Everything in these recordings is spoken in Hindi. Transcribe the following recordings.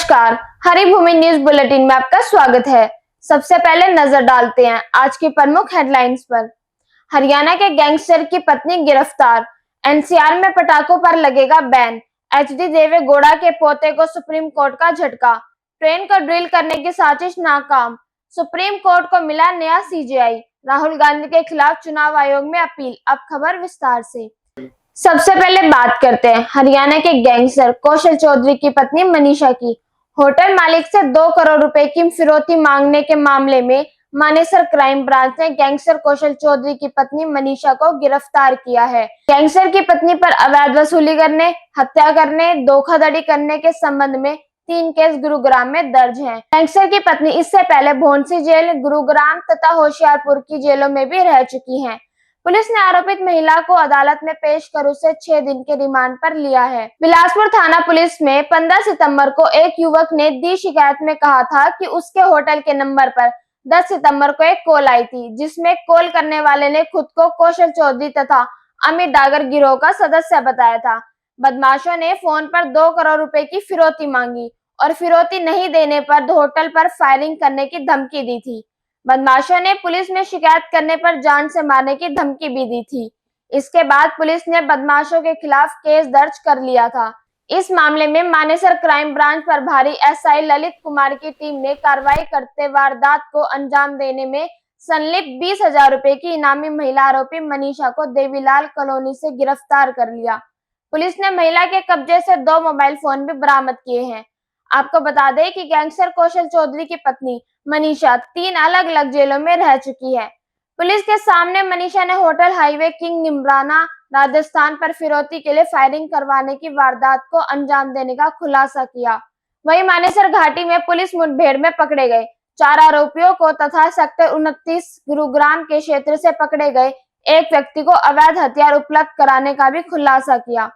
नमस्कार, हरिभूमि न्यूज बुलेटिन में आपका स्वागत है। सबसे पहले नजर डालते हैं आज की प्रमुख हेडलाइंस पर। हरियाणा के गैंगस्टर की पत्नी गिरफ्तार, एनसीआर में पटाखों पर लगेगा बैन। एचडी देवे गौड़ा के पोते को सुप्रीम कोर्ट का झटका, ट्रेन को ड्रिल करने की साजिश नाकाम। सुप्रीम कोर्ट को मिला नया सीजेआई, राहुल गांधी के खिलाफ चुनाव आयोग में अपील। अब खबर विस्तार से। सबसे पहले बात करते हैं हरियाणा के गैंगस्टर कौशल चौधरी की पत्नी मनीषा की। होटल मालिक से 2 करोड़ रुपए की फिरौती मांगने के मामले में मानेसर क्राइम ब्रांच ने गैंगस्टर कौशल चौधरी की पत्नी मनीषा को गिरफ्तार किया है। गैंगस्टर की पत्नी पर अवैध वसूली करने, हत्या करने, धोखाधड़ी करने के संबंध में 3 केस गुरुग्राम में दर्ज हैं। गैंगस्टर की पत्नी इससे पहले भोंसी जेल, गुरुग्राम तथा होशियारपुर की जेलों में भी रह चुकी हैं। पुलिस ने आरोपित महिला को अदालत में पेश कर उसे 6 दिन के रिमांड पर लिया है। बिलासपुर थाना पुलिस में 15 सितंबर को एक युवक ने दी शिकायत में कहा था कि उसके होटल के नंबर पर 10 सितंबर को एक कॉल आई थी, जिसमें कॉल करने वाले ने खुद को कौशल चौधरी तथा अमित डागर गिरोह का सदस्य बताया था। बदमाशों ने फोन पर 2 करोड़ रुपए की फिरौती मांगी और फिरौती नहीं देने पर होटल पर फायरिंग करने की धमकी दी थी। बदमाशों ने पुलिस में शिकायत करने पर जान से मारने की धमकी भी दी थी। इसके बाद पुलिस ने बदमाशों के खिलाफ केस दर्ज कर लिया था। इस मामले में मानेसर क्राइम ब्रांच प्रभारी एसआई ललित कुमार की टीम ने कार्रवाई करते वारदात को अंजाम देने में संलिप्त 20,000 रुपए की इनामी महिला आरोपी मनीषा को देवीलाल कॉलोनी से गिरफ्तार कर लिया। पुलिस ने महिला के कब्जे से 2 मोबाइल फोन भी बरामद किए हैं। आपको बता दें कि गैंगस्टर कौशल चौधरी की पत्नी मनीषा 3 अलग अलग जेलों में रह चुकी है। पुलिस के सामने मनीषा ने होटल हाईवे किंग निम्राना राजस्थान पर फिरौती के लिए फायरिंग करवाने की वारदात को अंजाम देने का खुलासा किया। वहीं मानेसर घाटी में पुलिस मुठभेड़ में पकड़े गए 4 आरोपियों को तथा सेक्टर 29 गुरुग्राम के क्षेत्र से पकड़े गए एक व्यक्ति को अवैध हथियार उपलब्ध कराने का भी खुलासा किया।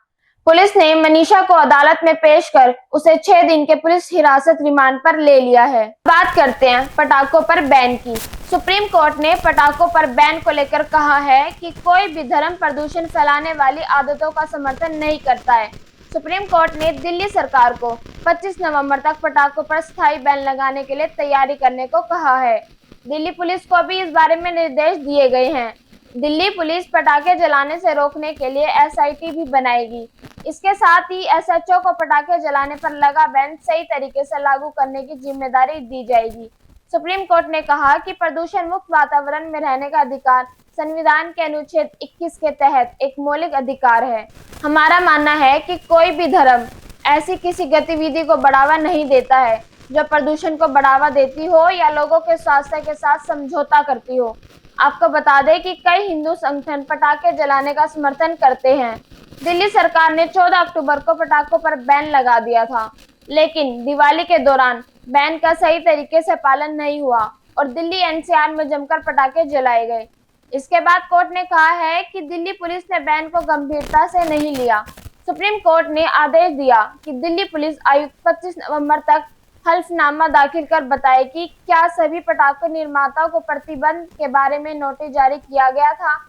पुलिस ने मनीषा को अदालत में पेश कर उसे 6 दिन के पुलिस हिरासत रिमांड पर ले लिया है। बात करते हैं पटाखों पर बैन की। सुप्रीम कोर्ट ने पटाखों पर बैन को लेकर कहा है कि कोई भी धर्म प्रदूषण फैलाने वाली आदतों का समर्थन नहीं करता है। सुप्रीम कोर्ट ने दिल्ली सरकार को 25 नवंबर तक पटाखों पर स्थायी बैन लगाने के लिए तैयारी करने को कहा है। दिल्ली पुलिस को भी इस बारे में निर्देश दिए गए हैं। दिल्ली पुलिस पटाखे जलाने से रोकने के लिए एसआईटी भी बनाएगी। इसके साथ ही एसएचओ को पटाखे जलाने पर लगा बैन सही तरीके से लागू करने की जिम्मेदारी दी जाएगी। सुप्रीम कोर्ट ने कहा कि प्रदूषण मुक्त वातावरण में रहने का अधिकार संविधान के अनुच्छेद 21 के तहत एक मौलिक अधिकार है। हमारा मानना है कि कोई भी धर्म ऐसी किसी गतिविधि को बढ़ावा नहीं देता है जो प्रदूषण को बढ़ावा देती हो या लोगों के स्वास्थ्य के साथ समझौता करती हो। आपको बता दें कि कई हिंदू संगठन पटाखे जलाने का समर्थन करते हैं। दिल्ली सरकार ने 14 अक्टूबर को पटाखों पर बैन लगा दिया था, लेकिन दिवाली के दौरान बैन का सही तरीके से पालन नहीं हुआ और दिल्ली एनसीआर में जमकर पटाखे जलाए गए। इसके बाद कोर्ट ने कहा है कि दिल्ली पुलिस ने बैन को गंभीरता से नहीं लिया। सुप्रीम कोर्ट ने आदेश दिया कि दिल्ली पुलिस आयुक्त 25 नवंबर तक हल्फनामा दाखिल कर बताए कि क्या सभी पटाखे निर्माताओं को प्रतिबंध के बारे में नोटिस जारी किया गया था।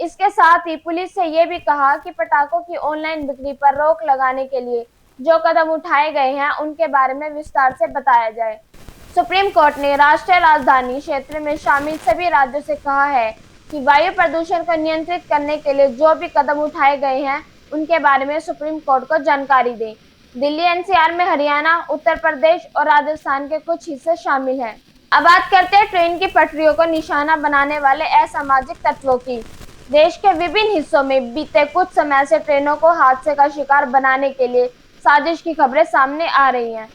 इसके साथ ही पुलिस से ये भी कहा कि पटाखों की ऑनलाइन बिक्री पर रोक लगाने के लिए जो कदम उठाए गए हैं उनके बारे में विस्तार से बताया जाए। सुप्रीम कोर्ट ने राष्ट्रीय राजधानी क्षेत्र में शामिल सभी राज्यों से कहा है कि वायु प्रदूषण को नियंत्रित करने के लिए जो भी कदम उठाए गए हैं उनके बारे में सुप्रीम कोर्ट को जानकारी दें। दिल्ली एनसीआर में हरियाणा, उत्तर प्रदेश और राजस्थान के कुछ हिस्से शामिल हैं। अब बात करते हैं ट्रेन की पटरियों को निशाना बनाने वाले असामाजिक तत्वों की। देश के विभिन्न हिस्सों में बीते कुछ समय से ट्रेनों को हादसे का शिकार बनाने के लिए साजिश की खबरें सामने आ रही हैं।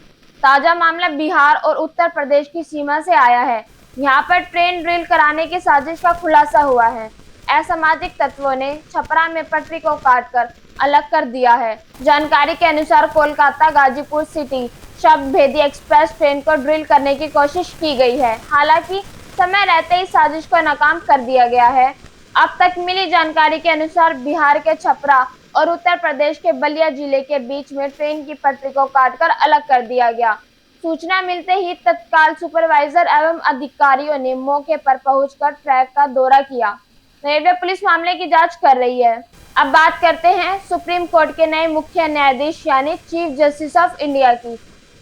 ताजा मामला बिहार और उत्तर प्रदेश की सीमा से आया है। यहाँ पर ट्रेन ड्रिल कराने की साजिश का खुलासा हुआ है। असामाजिक तत्वों ने छपरा में पटरी को काटकर अलग कर दिया है। जानकारी के अनुसार कोलकाता गाजीपुर सिटी शब्द भेदी एक्सप्रेस ट्रेन को ड्रिल करने की कोशिश की गई है। हालांकि समय रहते ही साजिश को नाकाम कर दिया गया है। अब तक मिली जानकारी के अनुसार बिहार के छपरा और उत्तर प्रदेश के बलिया जिले के बीच में ट्रेन की पटरी को काटकर अलग कर दिया गया। सूचना मिलते ही तत्काल सुपरवाइजर एवं अधिकारियों ने मौके पर पहुंचकर ट्रैक का दौरा किया। रेलवे पुलिस मामले की जांच कर रही है। अब बात करते हैं सुप्रीम कोर्ट के नए मुख्य न्यायाधीश यानी चीफ जस्टिस ऑफ इंडिया की।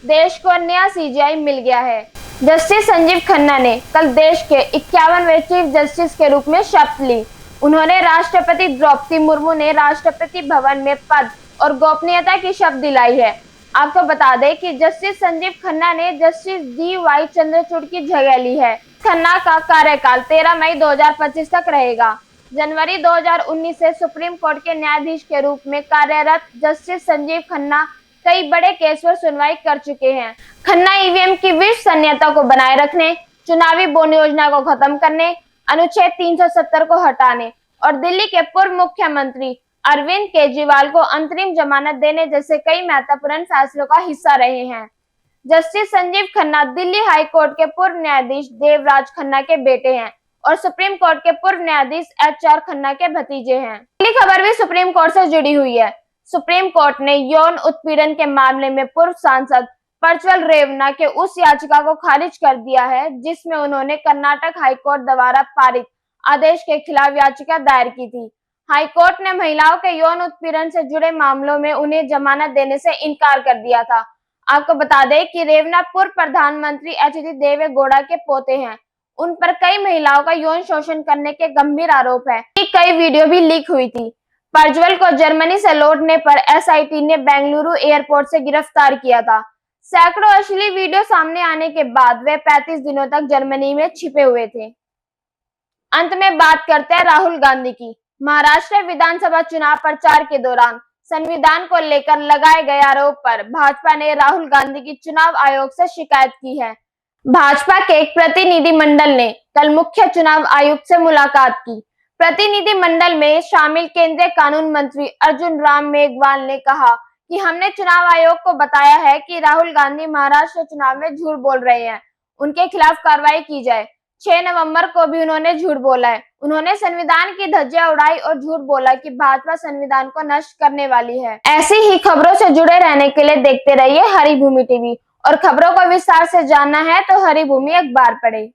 देश को नया सीजीआई मिल गया है। जस्टिस संजीव खन्ना ने कल देश के 51वें चीफ जस्टिस के रूप में शपथ ली। उन्होंने राष्ट्रपति द्रौपदी मुर्मू ने राष्ट्रपति भवन में पद और गोपनीयता की शपथ दिलाई है। आपको बता दें कि जस्टिस संजीव खन्ना ने जस्टिस DY चंद्रचूड़ की जगह ली है। खन्ना का कार्यकाल 13 मई 2025 तक रहेगा। जनवरी 2019 से सुप्रीम कोर्ट के न्यायाधीश के रूप में कार्यरत जस्टिस संजीव खन्ना कई बड़े केस पर सुनवाई कर चुके हैं। खन्ना ईवीएम की विश्वसनीयता को बनाए रखने, चुनावी बॉन्ड योजना को खत्म करने, अनुच्छेद 370 को हटाने और दिल्ली के पूर्व मुख्यमंत्री अरविंद केजरीवाल को अंतरिम जमानत देने जैसे कई महत्वपूर्ण फैसलों का हिस्सा रहे हैं। Justice Sanjeev Khanna Delhi high court के पूर्व न्यायाधीश देवराज खन्ना के बेटे हैं और सुप्रीम कोर्ट के पूर्व न्यायाधीश HR खन्ना के भतीजे हैं। अगली खबर भी सुप्रीम कोर्ट से जुड़ी हुई है। सुप्रीम कोर्ट ने यौन उत्पीड़न के मामले में पूर्व सांसद प्रज्वल रेवन्ना के उस याचिका को खारिज कर दिया है जिसमें उन्होंने कर्नाटक हाई कोर्ट द्वारा पारित आदेश के खिलाफ याचिका दायर की थी। हाई कोर्ट ने महिलाओं के यौन उत्पीड़न से जुड़े मामलों में उन्हें जमानत देने से इनकार कर दिया था। आपको बता दें कि रेवन्ना पूर्व प्रधानमंत्री HD देवे गौड़ा के पोते हैं। उन पर कई महिलाओं का यौन शोषण करने के गंभीर आरोप है। कई वीडियो भी लीक हुई थी। प्रज्वल को जर्मनी से लौटने पर SIT ने बेंगलुरु एयरपोर्ट से गिरफ्तार किया था। सैकड़ों अश्लील वीडियो सामने आने के बाद वे 35 दिनों तक जर्मनी में छिपे हुए थे। अंत में बात करते हैं राहुल गांधी की। महाराष्ट्र विधानसभा चुनाव प्रचार के दौरान संविधान को लेकर लगाए गए आरोप पर भाजपा ने राहुल गांधी की चुनाव आयोग से शिकायत की है। भाजपा के एक प्रतिनिधिमंडल ने कल मुख्य चुनाव आयुक्त से मुलाकात की। प्रतिनिधिमंडल में शामिल केंद्रीय कानून मंत्री अर्जुन राम मेघवाल ने कहा कि हमने चुनाव आयोग को बताया है कि राहुल गांधी महाराष्ट्र चुनाव में झूठ बोल रहे हैं, उनके खिलाफ कार्रवाई की जाए। 6 नवंबर को भी उन्होंने झूठ बोला है। उन्होंने संविधान की धज्जियां उड़ाई और झूठ बोला कि भाजपा संविधान को नष्ट करने वाली है। ऐसी ही खबरों से जुड़े रहने के लिए देखते रहिए हरी भूमि टीवी और खबरों को विस्तार से जानना है तो हरी भूमि अखबार पढ़ें।